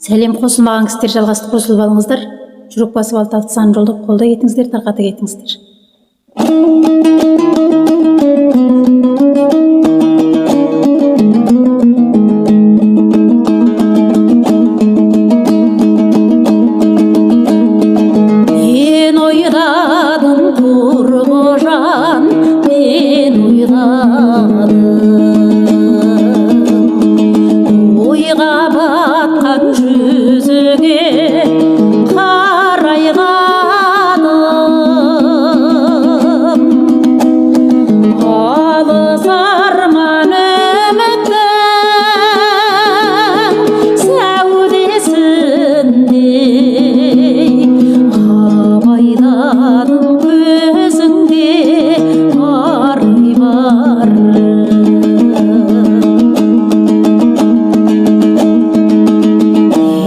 Сәлем, қосылмаған кісілер жалғасты қосылып алыңыздар. Жүрек басып 6 сан жолдап қолдай кетіңіздер, тарқата кетіңіздер. Мен ойладым, Турғожан, мен ойладым. Ойға батқан жүзіңе қарайғаным. Алыс арман үміттің сәулесіндей абайладым көзіңде бары бары.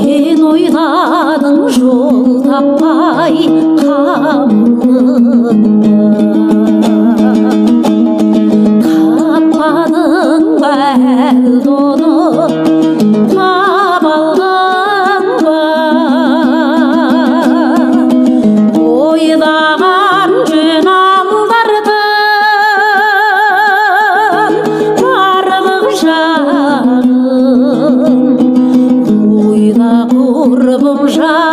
Мен ойладым жол таппай қамылдым, таппадың ба әлде оны, таба алдың ба? Ойлаған жөн алдардың барлық жағын, ойла құрбым жан.